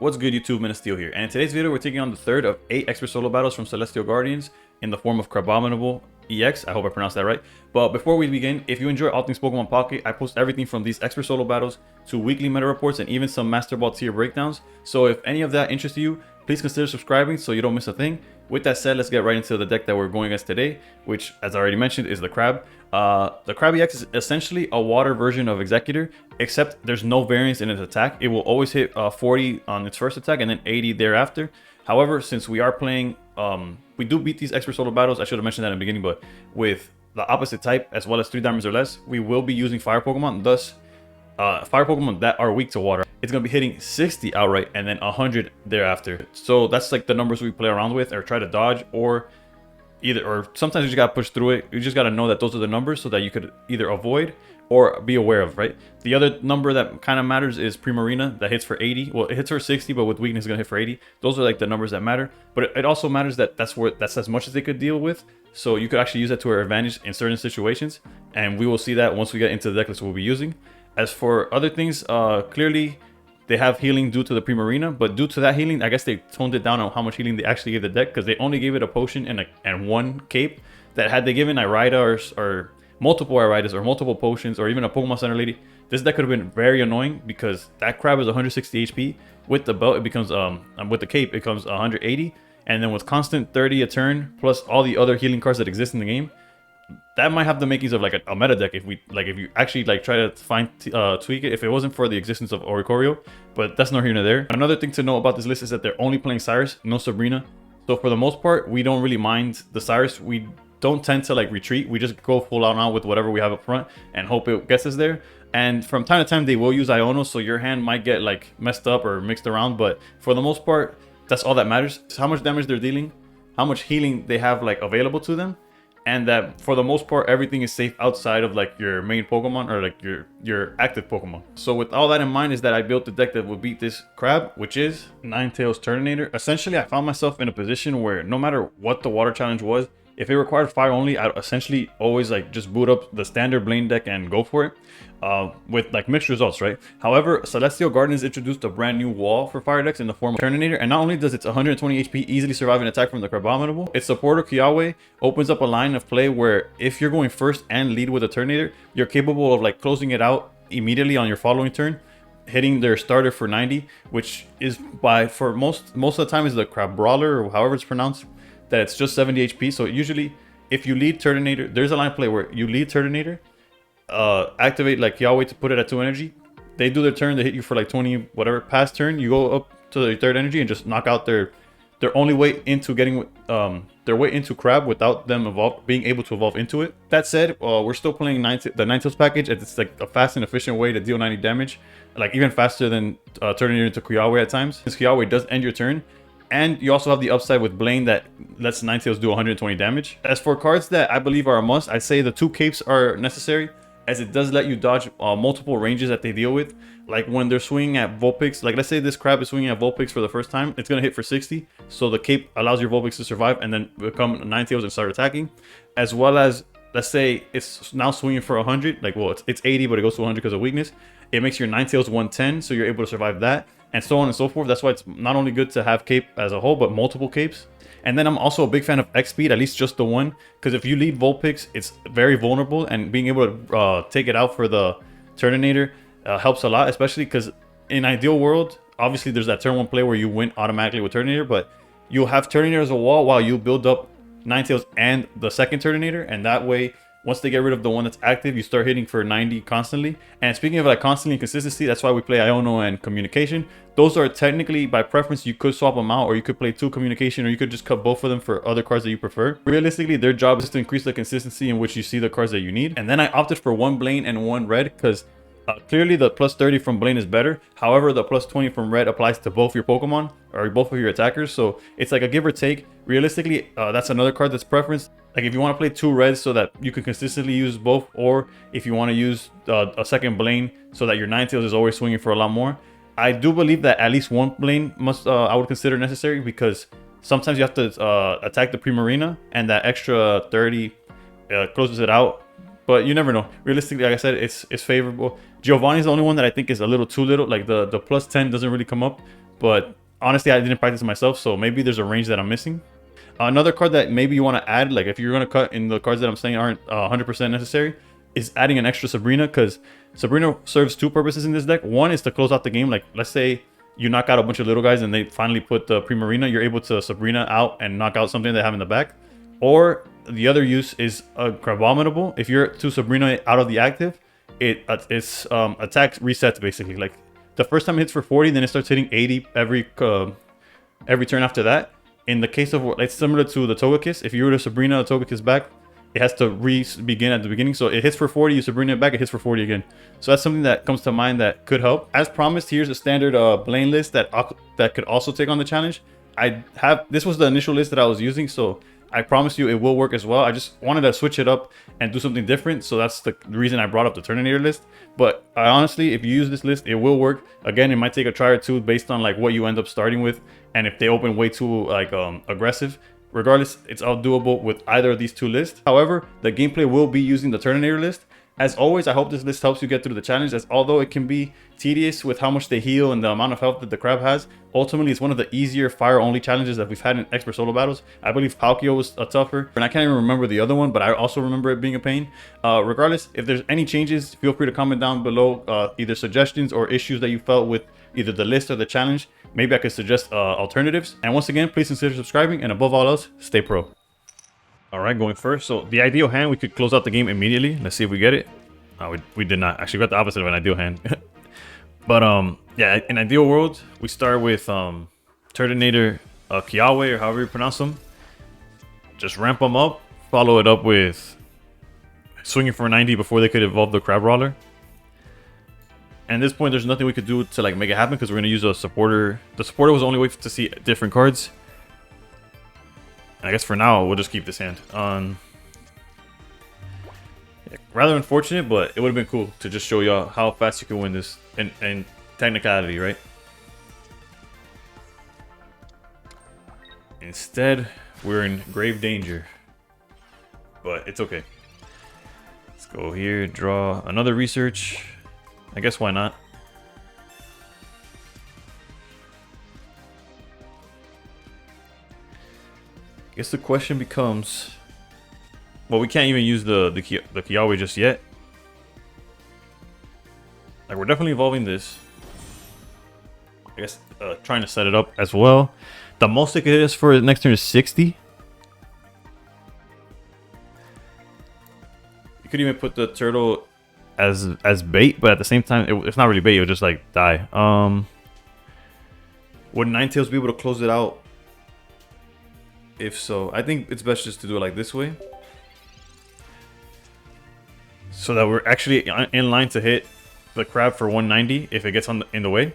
What's good, YouTube? Steel here, and in today's video we're taking on the third of 8 extra solo battles from Celestial Guardians in the form of Crabominable EX. I hope I pronounced that right. But before we begin, if you enjoy all things Pokemon Pocket, I post everything from these extra solo battles to weekly meta reports and even some Master Ball tier breakdowns. So if any of that interests you, please consider subscribing so you don't miss a thing. With that said, let's get right into the deck that we're going against today, which, as I already mentioned, is the Crab. The Crab EX is essentially a water version of Executor, except there's no variance in its attack. It will always hit 40 on its first attack and then 80 thereafter. However, since we are playing, we do beat these extra solo battles. I should have mentioned that in the beginning, but with the opposite type as well as 3 diamonds or less, we will be using fire Pokemon. Thus, fire Pokemon that are weak to water, it's going to be hitting 60 outright and then 100 thereafter. So that's like the numbers we play around with or try to dodge, or sometimes you just got to push through it. You just got to know that those are the numbers so that you could either avoid or be aware of, right? The other number that kind of matters is Primarina, that hits for 80. Well, it hits for 60, but with weakness, it's going to hit for 80. Those are like the numbers that matter. But it also matters that that's as much as they could deal with. So you could actually use that to our advantage in certain situations. And we will see that once we get into the deck list we'll be using. As for other things, clearly they have healing due to the Primarina, but due to that healing, I guess they toned it down on how much healing they actually gave the deck, because they only gave it a potion and 1 cape. That had they given Irida or multiple Iridas or multiple potions or even a Pokemon Center lady, this deck could have been very annoying, because that Crab is 160 HP. With the belt, it becomes with the cape, it becomes 180, and then with constant 30 a turn plus all the other healing cards that exist in the game, that might have the makings of like a meta deck if you actually like try to tweak it, if it wasn't for the existence of Oricorio. But that's not here nor there. Another thing to know about this list is that they're only playing Cyrus, no Sabrina. So for the most part, we don't really mind the Cyrus. We don't tend to like retreat. We just go full out with whatever we have up front and hope it gets us there. And from time to time they will use Iono, so your hand might get like messed up or mixed around, but for the most part, that's all that matters. It's how much damage they're dealing, how much healing they have like available to them, and that for the most part everything is safe outside of like your main Pokemon or like your active Pokemon. So with all that in mind is that I built the deck that will beat this Crab, which is Ninetales Turtonator. Essentially, I found myself in a position where no matter what the water challenge was, if it required fire only, I'd essentially always like just boot up the standard Blaine deck and go for it, with like mixed results, right? However, Celestial Guardians introduced a brand new wall for fire decks in the form of Turtonator, and not only does its 120 HP easily survive an attack from the Crabominable, its supporter Kiawe opens up a line of play where if you're going first and lead with a Turtonator, you're capable of like closing it out immediately on your following turn, hitting their starter for 90, which is for most of the time is the Crab Brawler, or however it's pronounced, that it's just 70 HP. So usually if you lead Turtonator, there's a line of play where you lead Turtonator, activate like Kiawe to put it at 2 energy. They do their turn, they hit you for like 20 whatever, past turn, you go up to the 3rd energy and just knock out their only way into getting their way into Crab without them being able to evolve into it. That said, we're still playing the Ninetales package, and it's like a fast and efficient way to deal 90 damage, like even faster than turning it into Kiawe at times. Since Kiawe does end your turn, and you also have the upside with Blaine that lets Ninetales do 120 damage. As for cards that I believe are a must, I'd say the 2 capes are necessary, as it does let you dodge multiple ranges that they deal with. Like when they're swinging at Vulpix, like let's say this Crab is swinging at Vulpix for the first time, it's going to hit for 60. So the cape allows your Vulpix to survive and then become Ninetales and start attacking. As well as, let's say it's now swinging for 100, like, well, it's 80, but it goes to 100 because of weakness. It makes your Ninetales 110, so you're able to survive that, and so on and so forth. That's why it's not only good to have cape as a whole, but multiple capes. And then I'm also a big fan of X speed, at least just the one, because if you lead Vulpix, it's very vulnerable, and being able to take it out for the Turtonator helps a lot, especially because in ideal world, obviously there's that turn 1 play where you win automatically with Turtonator, but you'll have Turtonator as a wall while you build up Ninetales and the second Turtonator, and that way, once they get rid of the one that's active, you start hitting for 90 constantly. And speaking of like constantly and consistency, that's why we play Iono and Communication. Those are technically, by preference, you could swap them out, or you could play 2 Communication, or you could just cut both of them for other cards that you prefer. Realistically, their job is to increase the consistency in which you see the cards that you need. And then I opted for 1 Blaine and 1 Red, because clearly the plus 30 from Blaine is better. However, the plus 20 from Red applies to both your Pokemon or both of your attackers, so it's like a give or take. Realistically, that's another card that's preference. Like if you want to play 2 Reds so that you can consistently use both, or if you want to use a second Blaine so that your Ninetales is always swinging for a lot more, I do believe that at least 1 Blaine I would consider necessary, because sometimes you have to attack the Primarina, and that extra 30 closes it out. But you never know. Realistically, like I said, it's favorable. Giovanni's the only one that I think is a little too little. Like the plus 10 doesn't really come up. but honestly, I didn't practice it myself, so maybe there's a range that I'm missing. Another card that maybe you want to add, like if you're going to cut in the cards that I'm saying aren't 100% necessary, is adding an extra Sabrina, because Sabrina serves two purposes in this deck. One is to close out the game. Like, let's say you knock out a bunch of little guys and they finally put the Primarina, you're able to Sabrina out and knock out something they have in the back. Or the other use is a Crabominable. If you're to Sabrina out of the active, its attack resets basically. Like the first time it hits for 40, then it starts hitting 80 every turn after that. In the case of, it's similar to the Togekiss. If you were to Sabrina the Togekiss back, it has to begin at the beginning. So it hits for 40, you Sabrina it back, it hits for 40 again. So that's something that comes to mind that could help. As promised, here's a standard Blaine list that could also take on the challenge. This was the initial list that I was using, so I promise you it will work as well. I just wanted to switch it up and do something different, so that's the reason I brought up the Turtonator list. But honestly, if you use this list, it will work. Again, it might take a try or two based on like what you end up starting with, and if they open way too like aggressive. Regardless, it's all doable with either of these two lists. However, the gameplay will be using the Turtonator list. As always, I hope this list helps you get through the challenge, as although it can be tedious with how much they heal and the amount of health that the crab has, ultimately it's one of the easier fire-only challenges that we've had in expert solo battles. I believe Palkia was a tougher, and I can't even remember the other one, but I also remember it being a pain. Regardless, if there's any changes, feel free to comment down below either suggestions or issues that you felt with either the list or the challenge. Maybe I could suggest alternatives. And once again, please consider subscribing, and above all else, stay pro. Alright, going first. So the ideal hand, we could close out the game immediately. Let's see if we get it. We did not. Actually, we got the opposite of an ideal hand. But yeah, in ideal world, we start with Turtonator, Kiawe, or however you pronounce them. Just ramp them up. Follow it up with swinging for 90 before they could evolve the Crabrawler. And at this point, there's nothing we could do to like make it happen, because we're going to use a supporter. The supporter was the only way to see different cards. And I guess for now, we'll just keep this hand. Yeah, rather unfortunate, but it would have been cool to just show y'all how fast you can win this in technicality, right? Instead, we're in grave danger. But it's okay. Let's go here, draw another research. I guess why not? I guess the question becomes, well, we can't even use the Kiawe just yet. Like, we're definitely evolving this. I guess trying to set it up as well. The most it could hit us for the next turn is 60. You could even put the turtle as bait, but at the same time, it's not really bait. It'll just like die. Would Ninetales be able to close it out? If so, I think it's best just to do it like this way, so that we're actually in line to hit the crab for 190 if it gets in the way.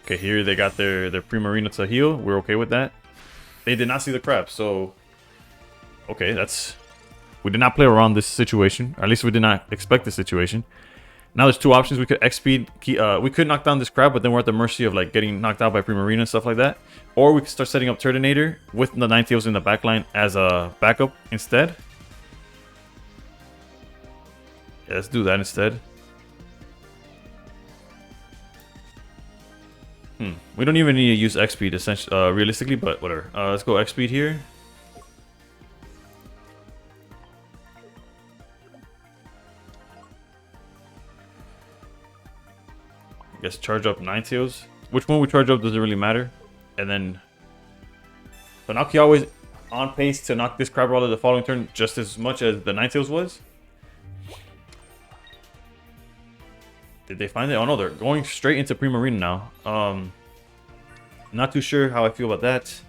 Okay, here they got their Primarina to heal. We're okay with that. They did not see the crab, so okay, we did not play around this situation, or at least we did not expect this situation. Now there's two options. We could X-Speed, we could knock down this crab, but then we're at the mercy of like getting knocked out by Primarina and stuff like that. Or we could start setting up Turtonator with the Ninetales in the backline as a backup instead. Yeah, let's do that instead. We don't even need to use X-Speed essentially, realistically, but whatever. Let's go X-Speed here. I guess charge up Ninetales. Which one we charge up doesn't really matter. And then, so now Kiawe's on pace to knock this Crabrawler the following turn just as much as the Ninetales was. Did they find it? Oh no, they're going straight into Primarina now. Not too sure how I feel about that.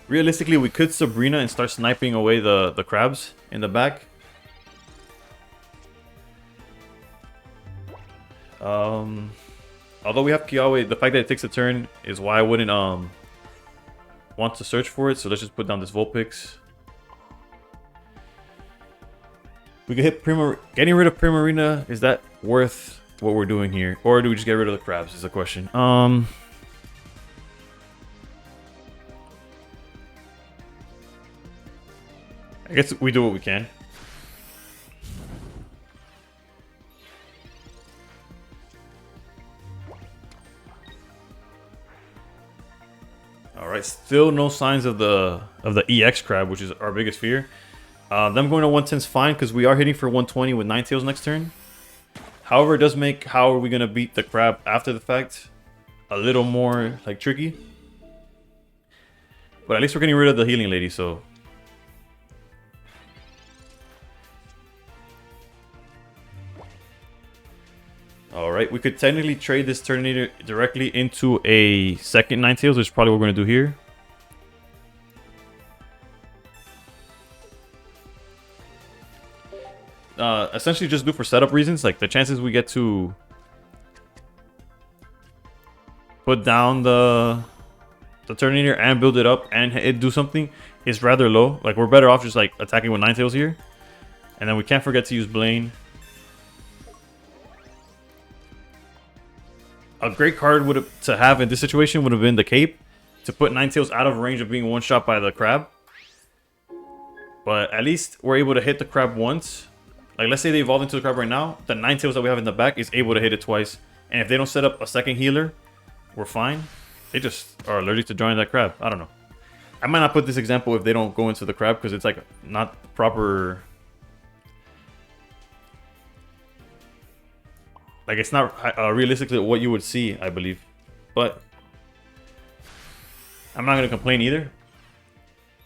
Realistically, we could Sabrina and start sniping away the crabs in the back. Although we have Kiawe, the fact that it takes a turn is why I wouldn't want to search for it. So let's just put down this Vulpix. We could hit getting rid of Primarina. Is that worth what we're doing here, or do we just get rid of the crabs? Is the question. I guess we do what we can. right, still no signs of the EX crab, which is our biggest fear. Them going to 110 is fine because we are hitting for 120 with Ninetales next turn. However, it does make how are we gonna beat the crab after the fact a little more like tricky. But at least we're getting rid of the healing lady, so. Alright, we could technically trade this Turtonator directly into a second Ninetales, which is probably what we're gonna do here. Essentially just do for setup reasons, like the chances we get to put down the Turtonator and build it up and it do something is rather low. Like we're better off just like attacking with Ninetales here. And then we can't forget to use Blaine. A great card to have in this situation would have been the Cape to put Ninetales out of range of being one shot by the crab. But at least we're able to hit the crab once. Like let's say they evolve into the crab right now, the Ninetales that we have in the back is able to hit it twice. And if they don't set up a second healer, we're fine. They just are allergic to drawing that crab. I don't know. I might not put this example if they don't go into the crab because it's like not proper. Like it's not realistically what you would see, I believe. But I'm not gonna complain either.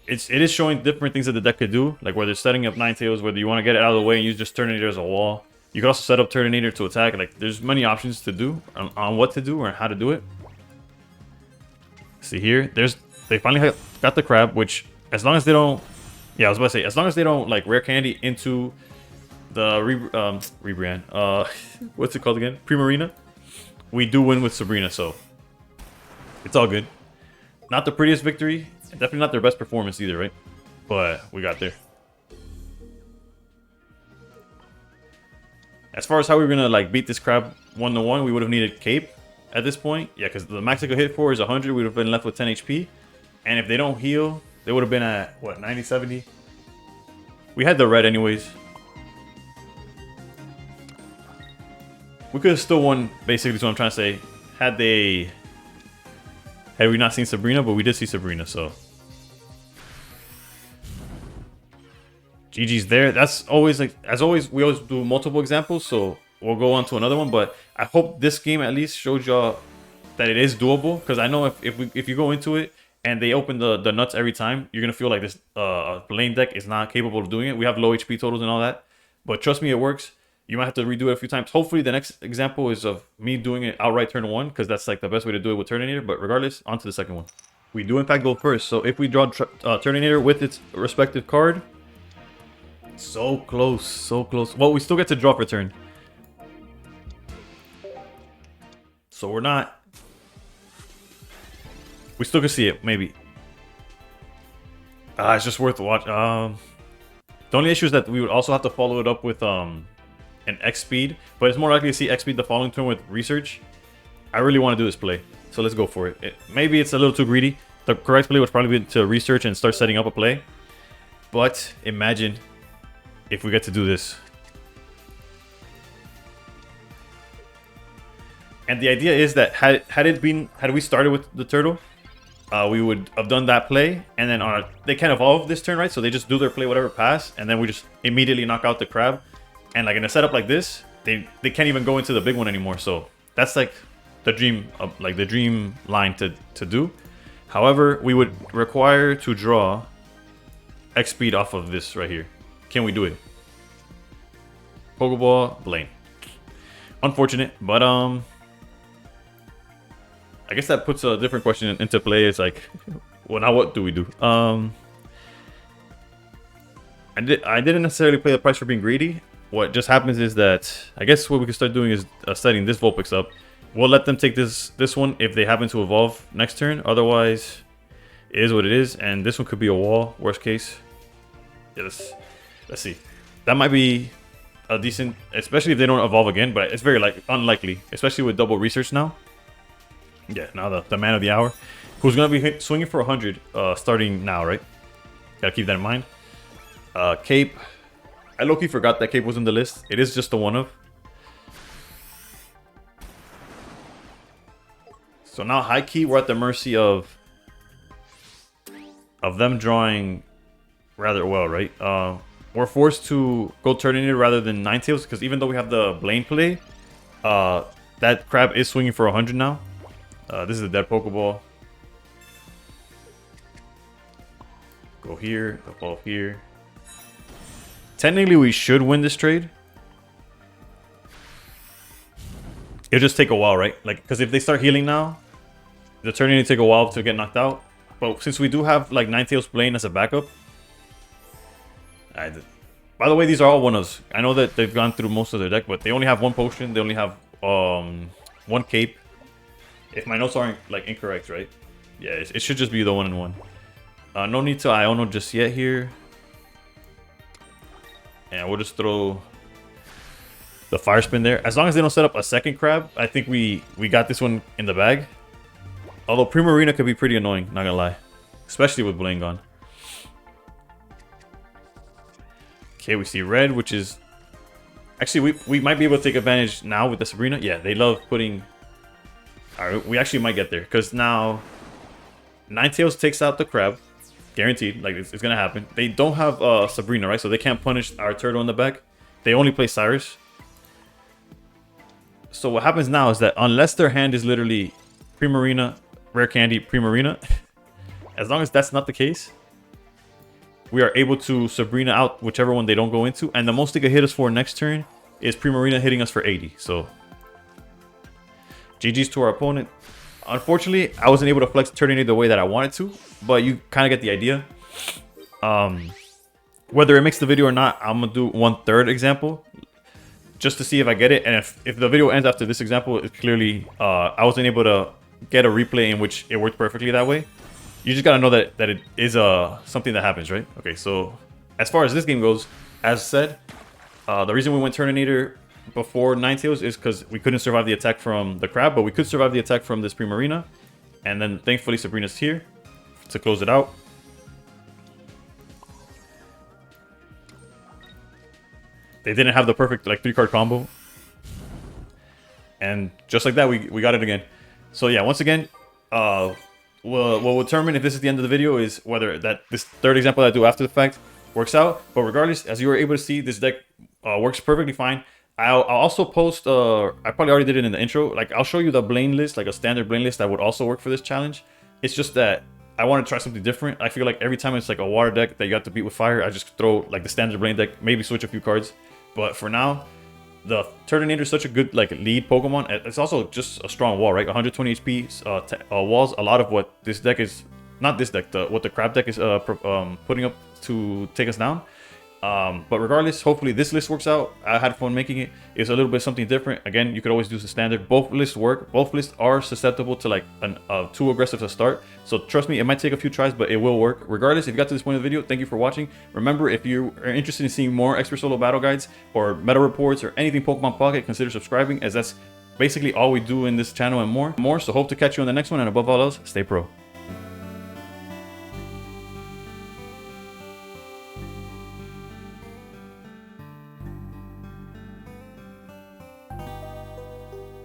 It is showing different things that the deck could do, like whether it's setting up Ninetales, whether you want to get it out of the way and use just Turtonator as a wall. You could also set up Turtonator to attack. Like there's many options to do on what to do or how to do it. See here, they finally got the crab, which as long as they don't, yeah, I was about to say, as long as they don't like rare candy into the rebrand, what's it called again? Primarina. We do win with Sabrina, so it's all good. Not the prettiest victory, definitely not their best performance either, right? But we got there. As far as how we're gonna like beat this crab 1-1, we would have needed Cape at this point. Yeah, because the max I could hit for is 100. We would have been left with 10 HP. And if they don't heal, they would have been at, what, 90, 70? We had the red anyways. We could have still won, basically, is what I'm trying to say. Had we not seen Sabrina, but we did see Sabrina, so. GG's there. That's always, like, as always, we always do multiple examples, so we'll go on to another one. But I hope this game at least showed y'all that it is doable. Because I know if you go into it and they open the nuts every time, you're going to feel like this Blaine deck is not capable of doing it. We have low HP totals and all that. But trust me, it works. You might have to redo it a few times. Hopefully, the next example is of me doing it outright turn 1, because that's like the best way to do it with Turtonator. But regardless, on to the second one. We do in fact go first. So if we draw Turtonator with its respective card, so close, so close. Well, we still get to draw for turn. So we're not. We still can see it, maybe. It's just worth watching. The only issue is that we would also have to follow it up with an X speed, but it's more likely to see X speed the following turn with research. I really want to do this play, so let's go for it. Maybe it's a little too greedy. The correct play would probably be to research and start setting up a play. But imagine if we get to do this. And the idea is that had we started with the turtle, we would have done that play, and then they can't evolve this turn, right? So they just do their play whatever pass, and then we just immediately knock out the crab. And like in a setup like this, they can't even go into the big one anymore. So that's like the dream line to do. However, we would require to draw X speed off of this right here. Can we do it? Pokeball, Blaine. Unfortunate, but I guess that puts a different question into play. It's like, well, now what do we do? I didn't necessarily pay the price for being greedy. What just happens is that I guess what we can start doing is setting this Vulpix up. We'll let them take this one if they happen to evolve next turn. Otherwise, it is what it is, and this one could be a wall. Worst case. Yeah, let's see. That might be a decent, especially if they don't evolve again. But it's very unlikely, especially with double research now. Yeah, now the man of the hour, who's gonna be swinging for 100 starting now, right? Gotta keep that in mind. Cape. I low-key forgot that Cape was in the list. It is just a one-of. So now high key, we're at the mercy of of them drawing rather well, right? We're forced to go Turtonator rather than Ninetales because even though we have the Blaine play, that crab is swinging for 100 now. This is a dead Pokeball. Go here, evolve here. Technically, we should win this trade. It'll just take a while, right? Like, because if they start healing now, the Turtonator take a while to get knocked out. But since we do have like Ninetales Blaine as a backup, by the way, these are all one-ofs. I know that they've gone through most of their deck, but they only have one potion. They only have one cape. If my notes aren't like incorrect, right? Yeah, it should just be the 1-in-1. No need to Iono just yet here. And we'll just throw the Fire Spin there. As long as they don't set up a second crab, I think we got this one in the bag. Although Primarina could be pretty annoying, not gonna lie. Especially with Blaine gone. Okay, we see red, which is... Actually, we might be able to take advantage now with the Sabrina. Yeah, they love putting... Alright, we actually might get there. Because now... Ninetales takes out the crab. Guaranteed. Like, it's going to happen. They don't have Sabrina, right? So they can't punish our turtle in the back. They only play Cyrus. So what happens now is that unless their hand is literally Primarina, Rare Candy, Primarina... as long as that's not the case... we are able to Sabrina out whichever one they don't go into. And the most they could hit us for next turn is Primarina hitting us for 80. So, GG's to our opponent. Unfortunately, I wasn't able to flex Turtonator the way that I wanted to. But you kind of get the idea. Whether it makes the video or not, I'm going to do 1/3 example. Just to see if I get it. And if the video ends after this example, it's clearly I wasn't able to get a replay in which it worked perfectly that way. You just gotta know that it is something that happens, right? Okay, so as far as this game goes, as said, the reason we went Turtonator before Ninetales is because we couldn't survive the attack from the crab, but we could survive the attack from this Primarina. And then thankfully Sabrina's here to close it out. They didn't have the perfect like 3-card combo. And just like that, we got it again. So yeah, once again, what will determine if this is the end of the video is whether this third example that I do after the fact works out. But regardless, as you were able to see, this deck works perfectly fine. I'll also post, I probably already did it in the intro, like I'll show you the Blaine list, like a standard Blaine list that would also work for this challenge. It's just that I want to try something different. I feel like every time it's like a water deck that you have to beat with fire, I just throw like the standard Blaine deck, maybe switch a few cards. But for now, the Turtonator is such a good like lead Pokemon. It's also just a strong wall, right? 120 HP walls. A lot of what this deck is, not this deck, what the crab deck is putting up to take us down. But regardless, hopefully this list works out. I had fun making it. It's a little bit something different. Again, you could always do the standard. Both lists work. Both lists are susceptible to like too aggressive to start. So trust me, it might take a few tries, but it will work. Regardless, if you got to this point of the video, thank you for watching. Remember, if you are interested in seeing more expert solo battle guides or meta reports or anything Pokemon Pocket, consider subscribing, as that's basically all we do in this channel and more. So hope to catch you on the next one, and above all else, stay pro.